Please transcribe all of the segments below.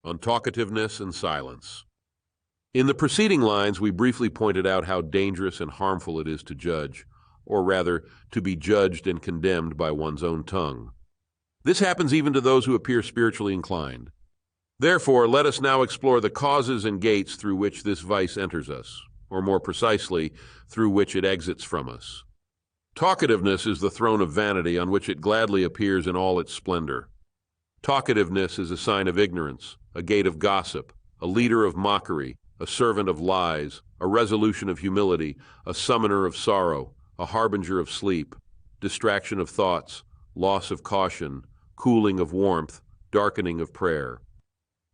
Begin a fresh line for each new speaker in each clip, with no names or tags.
on talkativeness and silence. In the preceding lines, we briefly pointed out how dangerous and harmful it is to judge, or rather, to be judged and condemned by one's own tongue. This happens even to those who appear spiritually inclined. Therefore, let us now explore the causes and gates through which this vice enters us, or more precisely, through which it exits from us. Talkativeness is the throne of vanity on which it gladly appears in all its splendor. Talkativeness is a sign of ignorance, a gate of gossip, a leader of mockery, a servant of lies, a resolution of humility, a summoner of sorrow, a harbinger of sleep, distraction of thoughts, loss of caution, cooling of warmth, darkening of prayer.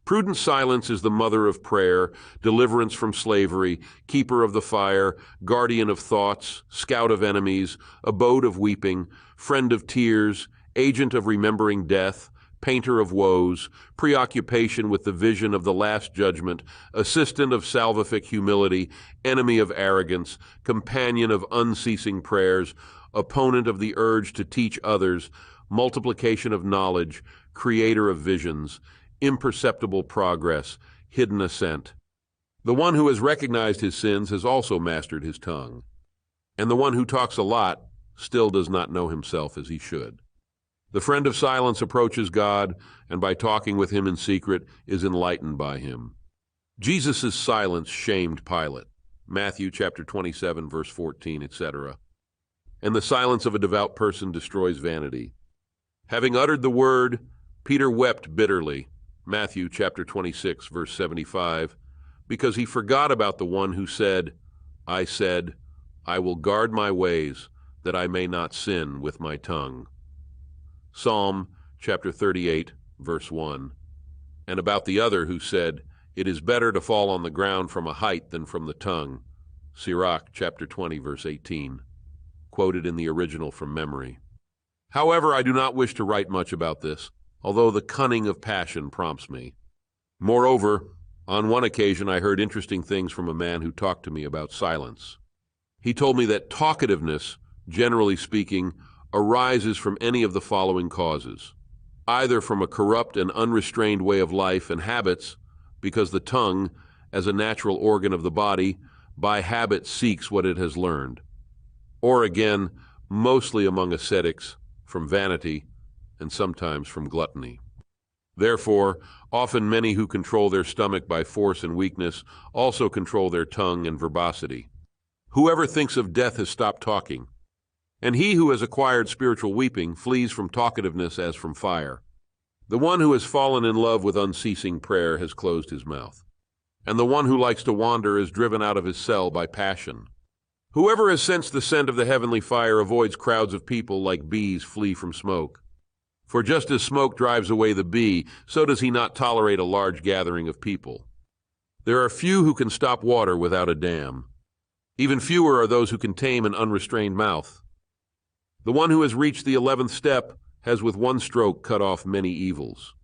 Prudent silence is the mother of prayer, deliverance from slavery, keeper of the fire, guardian of thoughts, scout of enemies, abode of weeping, friend of tears, agent of remembering death, painter of woes, preoccupation with the vision of the last judgment, assistant of salvific humility, enemy of arrogance, companion of unceasing prayers, opponent of the urge to teach others, multiplication of knowledge, creator of visions, imperceptible progress, hidden ascent. The one who has recognized his sins has also mastered his tongue, and the one who talks a lot still does not know himself as he should. The friend of silence approaches God, and by talking with him in secret is enlightened by him. Jesus' silence shamed Pilate, Matthew chapter 27, verse 14, etc. And the silence of a devout person destroys vanity. Having uttered the word, Peter wept bitterly, Matthew chapter 26, verse 75, because he forgot about the one who said, I will guard my ways, that I may not sin with my tongue. Psalm chapter 38, verse 1. And about the other who said, it is better to fall on the ground from a height than from the tongue. Sirach chapter 20, verse 18. Quoted in the original from memory. However, I do not wish to write much about this, although the cunning of passion prompts me. Moreover, on one occasion I heard interesting things from a man who talked to me about silence. He told me that talkativeness, generally speaking, arises from any of the following causes. Either from a corrupt and unrestrained way of life and habits, because the tongue, as a natural organ of the body, by habit seeks what it has learned. Or again, mostly among ascetics, from vanity, and sometimes from gluttony. Therefore, often many who control their stomach by force and weakness also control their tongue and verbosity. Whoever thinks of death has stopped talking, and he who has acquired spiritual weeping flees from talkativeness as from fire. The one who has fallen in love with unceasing prayer has closed his mouth, and the one who likes to wander is driven out of his cell by passion. Whoever has sensed the scent of the heavenly fire avoids crowds of people like bees flee from smoke. For just as smoke drives away the bee, so does he not tolerate a large gathering of people. There are few who can stop water without a dam. Even fewer are those who can tame an unrestrained mouth. The one who has reached the 11th step has with one stroke cut off many evils.